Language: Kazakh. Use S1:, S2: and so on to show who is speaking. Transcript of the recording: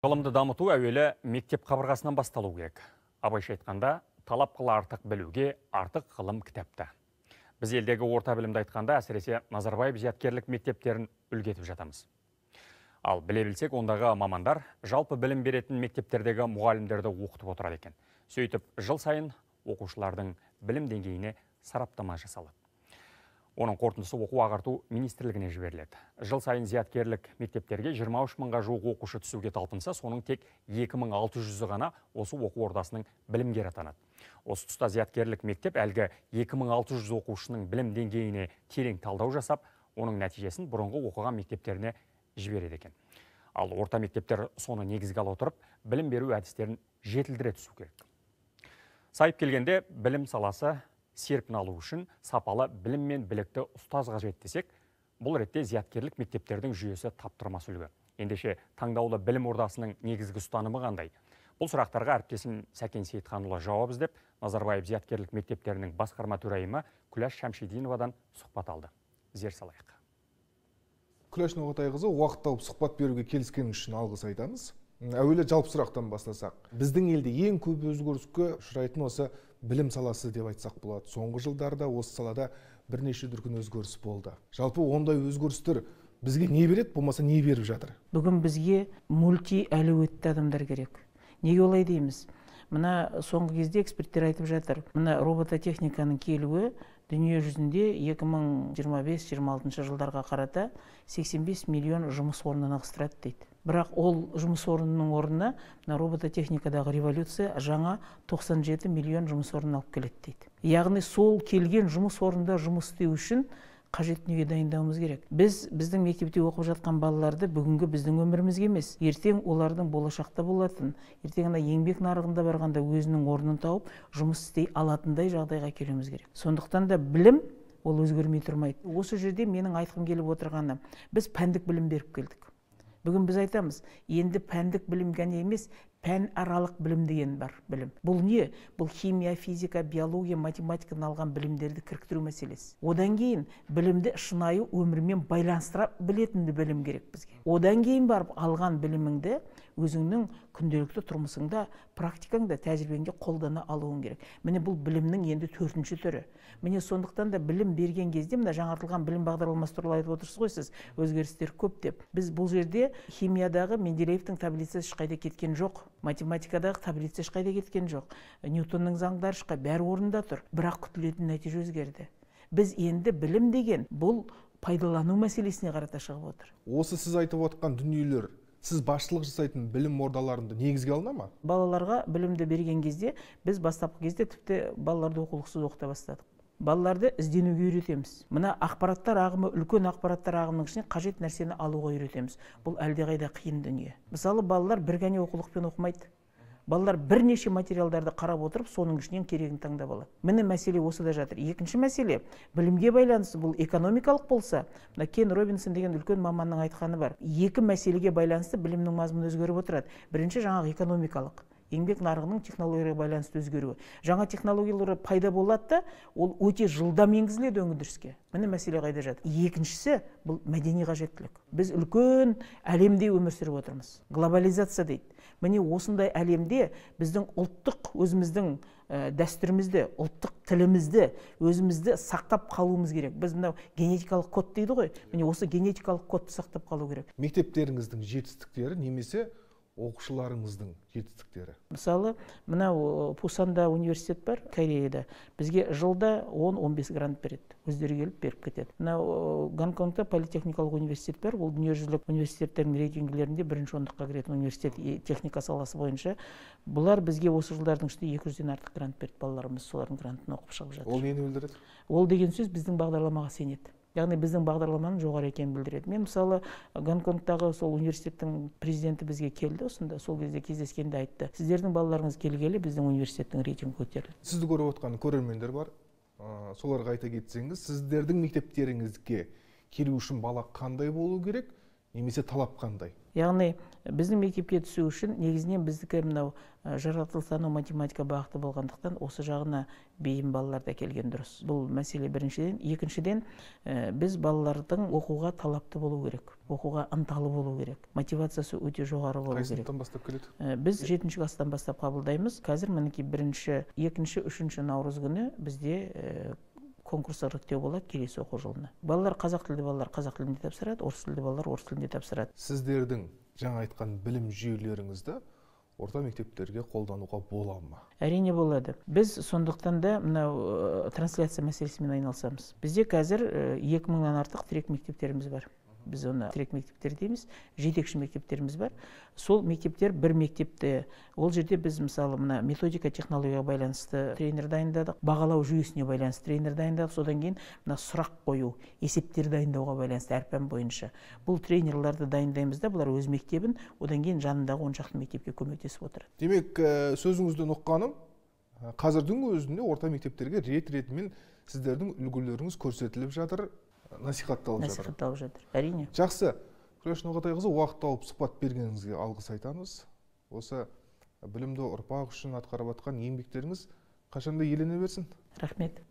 S1: Ғылымды дамыту әуелі мектеп қабырғасынан басталу керек. Абайша айтқанда, талап қыла артық білуге, артық ғылым кітапта. Біз елдегі орта білімді айтқанда, әсіресе Назарбаев зияткерлік мектептерін үлгетіп жатамыз. Ал біле білсек, ондағы мамандар жалпы білім беретін мектептердегі мұғалімдерді оқытып отырады екен. Сөйтіп, жыл сайын оқушылардың білім деңгейіне сараптама жасалады. Оның қорытындысы оқу ағарту министрлігіне жіберіледі. Жыл сайын зияткерлік мектептерге 23 мыңға жуық оқушы түсуге талпынса, соның тек 2600-і ғана осы оқу ордасының білімгері атанады. Осы тұста зияткерлік мектеп әлгі 2600 оқушының білім деңгейіне терең талдау жасап, оның нәтижесін бұрынғы оқыған мектептеріне жібереді екен. Ал орта мектептер соны негізге ала отырып, білім беру әдістерін жетілдіре түсу керек. Сайып келгенде білім саласы серпін алу үшін сапалы білім мен білікті ұстаз қажет десек, бұл ретте зияткерлік мектептердің жүйесі таптырмас үлгі. Ендеше таңдаулы білім ордасының негізгі ұстанымы қандай? Бұл сұрақтарға әріптесім Сәкен Сейітханұлы жауап іздеп, Назарбаев зияткерлік мектептерінің басқарма төрайымы Күләш Шәмшидиновадан сұхбат алды. Зер салайық.
S2: Күләш Ноғатайқызы, уақыт тауып сұхбат беруге келіскен үшін алғыс айтамыз. Әуелі жалпы сұрақтан бастасақ. Біздің елде ең көп өзгеріске ұшырайтын осы білім саласы деп айтсақ болады. Соңғы жылдарда осы салада бірнеше дүркін өзгеріс болды. Жалпы ондай өзгерістер бізге не береді, болмаса не беріп жатыр?
S3: Бүгін бізге мульти әлеуетті адамдар керек. Неге олай дейміз? Мына соңғы кезде эксперттер айтып жатыр. Мына робототехниканың келуі дүние жүзінде 2025-26 жылдарға қарата 85 миллион жұмыс орнын ығыстырады дейді. Бірақ ол жұмыс орнының орнына робототехникадағы революция жаңа 97 миллион жұмыс орнын алып келеді дейді. Яғни сол келген жұмыс орнында жұмыс істеу үшін қажет дүниеге дайындауымыз керек. Біздің мектепте оқып жатқан балаларды бүгінгі біздің өмірімізге емес, ертең олардың болашақта болатын, ертең ана еңбек нарығында барғанда өзінің орнын тауып, жұмыс істей алатындай жағдайға келуіміз керек. Сондықтан да білім ол өзгермей тұрмайды. Осы жерде менің айтқым келіп отырғаны, біз пәндік білім беріп келдік. Бүгін біз айтамыз, енді пәндік білім ғана емес, пән аралық білім деген бар білім. Бұл не? Бұл химия, физика, биология, математикадан алған білімдерді кіріктіру мәселесі. Одан кейін білімді шынайы өмірмен байланыстыра білетінді білім керек бізге. Одан кейін барып алған біліміңді өзіңнің күнделікті тұрмысыңда, практикаңда, тәжірибеңде қолдана алуың керек. Міне бұл білімнің енді 4-ші түрі. Міне сондықтан да білім берген кезде, мына жаңартылған білім бағдарламасы туралы айтып отырсыз ғой сіз, өзгерістер көп деп. Біз бұл жерде химиядағы Менделеевтің таблицасы ешқайда кеткен жоқ. Математикадағы таблица ешқайда кеткен жоқ. Ньютонның заңдары ешқайда бәрі орнында тұр. Бірақ күтілетін нәтиже өзгерді. Біз енді білім деген бұл пайдалану мәселесіне қарата шығып отыр.
S2: Осы сіз айтып отқан дүниелер сіз басшылық жасайтын білім ордаларында негізге алына ма?
S3: Балаларға білімді берген кезде біз бастапқы кезде тіпті балаларды оқулықсыз оқыта бастадық. Балаларды ізденуге үйретеміз. Мына ақпараттар ағымы, үлкен ақпараттар ағымының ішіне қажет нәрсені алуға үйретеміз. Бұл әлдеқайда қиын дүние. Мысалы, балалар бір ғана оқулықпен оқымайды. Балалар бірнеше материалдарды қарап отырып, соның ішінен керегін таңдап алады. Міне мәселе осыда жатыр. Екінші мәселе, білімге байланысты, бұл экономикалық болса, Кен Робинсон деген үлкен маманның айтқаны бар. Екі мәселеге байланысты білімнің мазмұны өзгеріп отырады. Бірінші жаңағы экономикалық. Еңбек нарығының технологияға байланысты өзгеруі. Жаңа технологиялар пайда болады да, ол өте жылдам енгізіледі өндіріске. Міне мәселе қайда жатыр. Екіншісі, бұл мәдени қажеттілік. Біз үлкен әлемде өмір сүріп отырмыз. Глобализация дейді. Міне осындай әлемде біздің ұлттық өзіміздің дәстүрімізді, ұлттық тілімізді, өзімізді сақтап қалуымыз керек. Біз мынау генетикалық код дейді ғой. Міне осы генетикалық кодты сақтап қалу керек.
S2: Мектептеріңіздің жетістіктері немесе оқушыларыңыздың жетістіктері?
S3: Мысалы, мынау Пусанда университет бар, Кореяда. Бізге жылда 10-15 грант береді. Өздері келіп беріп кетеді. Мынау Гонконгта политехникалық университет бар. Ол дүниежүзілік университеттердің рейтингілерінде бірінші ондыққа кіретін университет техника саласы бойынша. Бұлар бізге осы жылдардың ішінде 200-ден артық грант берді. Балаларымыз солардың грантын оқып шығып жатыр.
S2: Ол нені білдіреді?
S3: Ол деген сөз біздің бағдарламаға сенеді. Яғни біздің бағдарламаның жоғары екенін білдіреді. Мен мысалы Гонконгтағы сол университеттің президенті бізге келді, осында сол кезде кездескенде айтты. Сіздердің балаларыңыз келгелі біздің университеттің рейтингі көтерілді.
S2: Сізді көріп отқан көрермендер бар. Соларға айта кетсеңіз, сіздердің мектептеріңізге келу үшін бала қандай болу керек немесе талап қандай?
S3: Яғни біздің мектепке түсу үшін негізінен біздікі мынау жаратылыстану математика бағыты болғандықтан осы жағына бейім балаларды әкелген дұрыс. Бұл мәселе біріншіден. Екіншіден, біз балалардың оқуға талапты болу керек, оқуға ынталы болу керек, мотивациясы өте жоғары болу керек.
S2: Қай сыныптан бастап келеді?
S3: Біз 7-ші класстан бастап қабылдаймыз. Қазір мінекей 1-ші, 2-ші, 3-ші наурыз күні бізде конкурс іріктеу болады келесі оқу жылына. Балалар қазақ тілді балалар қазақ тілінде тапсырады, орыс тілді балалар орыс тілінде тапсырады.
S2: Сіздердің жаңа айтқан білім жүйелеріңізді орта мектептерге қолдануға бола ма?
S3: Әрине болады. Біз сондықтан да мынау трансляция мәселесімен айналысамыз. Бізде қазір 2000-нан артық тірек мектептеріміз бар. Біз оны тірек мектептер дейміз, жетекші мектептеріміз бар. Сол мектептер бір мектепте, ол жерде біз мысалы мына методика технологияға байланысты тренер дайындадық, бағалау жүйесіне байланысты тренер дайындадық, содан кейін мына сұрақ қою, есептер дайындауға байланысты әрпән бойынша. Бұл тренерларды дайындаймыз да, бұлар өз мектебін, одан кейін жанындағы 10 шақты мектепке көмектесіп отырады.
S2: Демек, сөзіңізден ұққаным, қазірдің өзінде орта мектептерге рет-ретімен сіздердің үлгілеріңіз көрсетіліп жатыр, насихатталып
S3: жатыр. Әрине.
S2: Жақсы. Күләш Ноғатайқызы, уақыт тауып сұхбат бергеніңізге алғыс айтамыз. Осы білімді ұрпақ үшін атқарып жатқан еңбектеріңіз қашанда елене берсін.
S3: Рахмет.